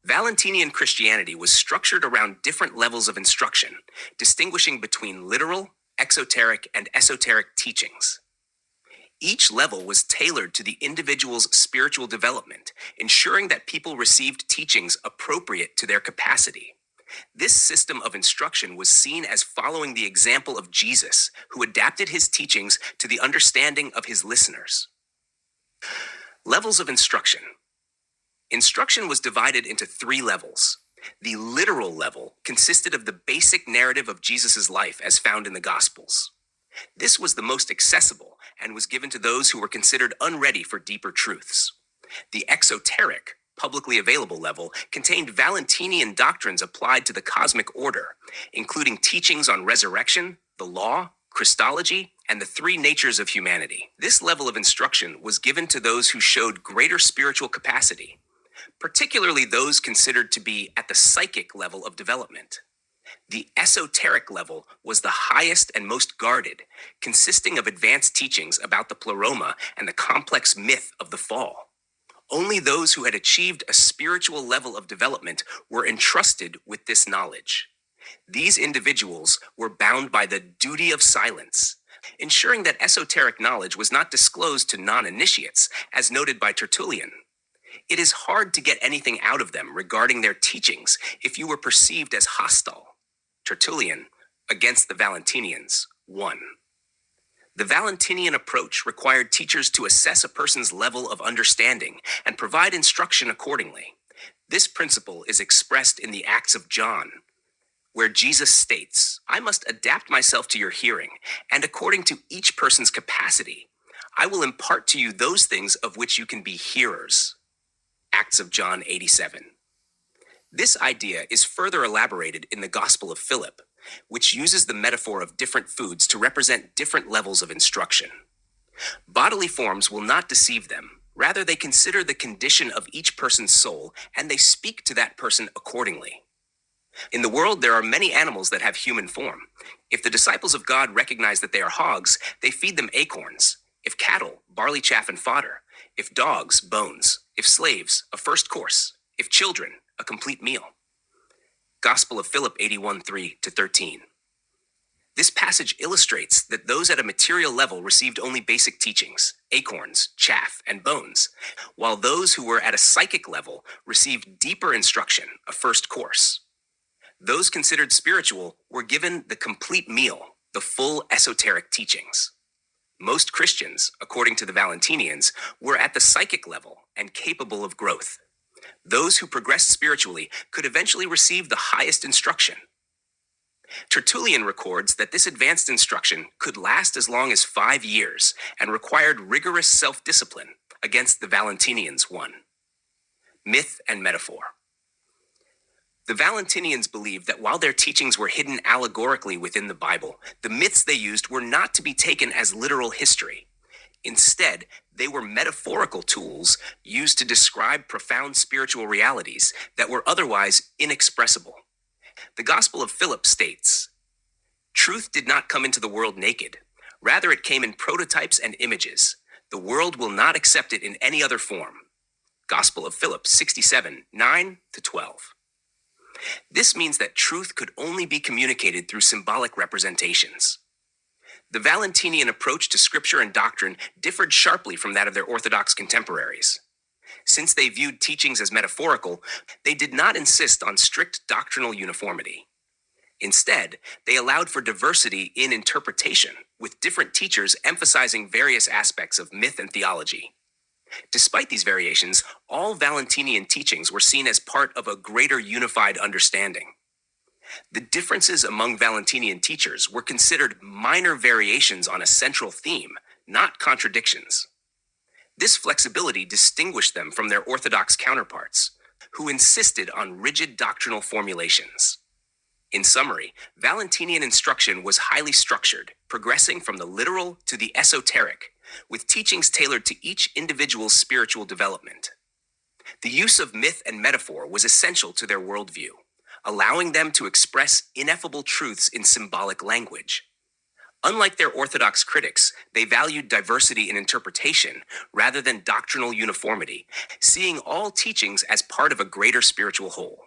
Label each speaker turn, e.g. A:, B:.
A: Valentinian Christianity was structured around different levels of instruction, distinguishing between literal, exoteric, and esoteric teachings. Each level was tailored to the individual's spiritual development, ensuring that people received teachings appropriate to their capacity. This system of instruction was seen as following the example of Jesus, who adapted his teachings to the understanding of his listeners. Levels of instruction. Instruction was divided into 3 levels. The literal level consisted of the basic narrative of Jesus' life as found in the Gospels. This was the most accessible and was given to those who were considered unready for deeper truths. The exoteric, publicly available level contained Valentinian doctrines applied to the cosmic order, including teachings on resurrection, the law, Christology, and the 3 natures of humanity. This level of instruction was given to those who showed greater spiritual capacity, particularly those considered to be at the psychic level of development. The esoteric level was the highest and most guarded, consisting of advanced teachings about the pleroma and the complex myth of the fall. Only those who had achieved a spiritual level of development were entrusted with this knowledge. These individuals were bound by the duty of silence, ensuring that esoteric knowledge was not disclosed to non-initiates, as noted by Tertullian. It is hard to get anything out of them regarding their teachings if you were perceived as hostile. Tertullian, Against the Valentinians, 1. The Valentinian approach required teachers to assess a person's level of understanding and provide instruction accordingly. This principle is expressed in the Acts of John, where Jesus states, "I must adapt myself to your hearing, and according to each person's capacity, I will impart to you those things of which you can be hearers." Acts of John 87. This idea is further elaborated in the Gospel of Philip, which uses the metaphor of different foods to represent different levels of instruction. Bodily forms will not deceive them. Rather, they consider the condition of each person's soul, and they speak to that person accordingly. In the world, there are many animals that have human form. If the disciples of God recognize that they are hogs, they feed them acorns. If cattle, barley chaff and fodder. If dogs, bones. If slaves, a first course. If children, a complete meal. Gospel of Philip 81:3-13. This passage illustrates that those at a material level received only basic teachings, acorns, chaff, and bones, while those who were at a psychic level received deeper instruction, a first course. Those considered spiritual were given the complete meal, the full esoteric teachings. Most Christians, according to the Valentinians, were at the psychic level and capable of growth. Those who progressed spiritually could eventually receive the highest instruction. Tertullian records that this advanced instruction could last as long as 5 years and required rigorous self-discipline, Against the Valentinians 1. Myth and metaphor. The Valentinians believed that while their teachings were hidden allegorically within the Bible, the myths they used were not to be taken as literal history. Instead, they were metaphorical tools used to describe profound spiritual realities that were otherwise inexpressible. The Gospel of Philip states, "Truth did not come into the world naked. Rather, it came in prototypes and images. The world will not accept it in any other form." Gospel of Philip 67:9-12. This means that truth could only be communicated through symbolic representations. The Valentinian approach to scripture and doctrine differed sharply from that of their Orthodox contemporaries. Since they viewed teachings as metaphorical, they did not insist on strict doctrinal uniformity. Instead, they allowed for diversity in interpretation, with different teachers emphasizing various aspects of myth and theology. Despite these variations, all Valentinian teachings were seen as part of a greater unified understanding. The differences among Valentinian teachers were considered minor variations on a central theme, not contradictions. This flexibility distinguished them from their Orthodox counterparts, who insisted on rigid doctrinal formulations. In summary, Valentinian instruction was highly structured, progressing from the literal to the esoteric, with teachings tailored to each individual's spiritual development. The use of myth and metaphor was essential to their worldview, allowing them to express ineffable truths in symbolic language. Unlike their orthodox critics, they valued diversity in interpretation rather than doctrinal uniformity, seeing all teachings as part of a greater spiritual whole.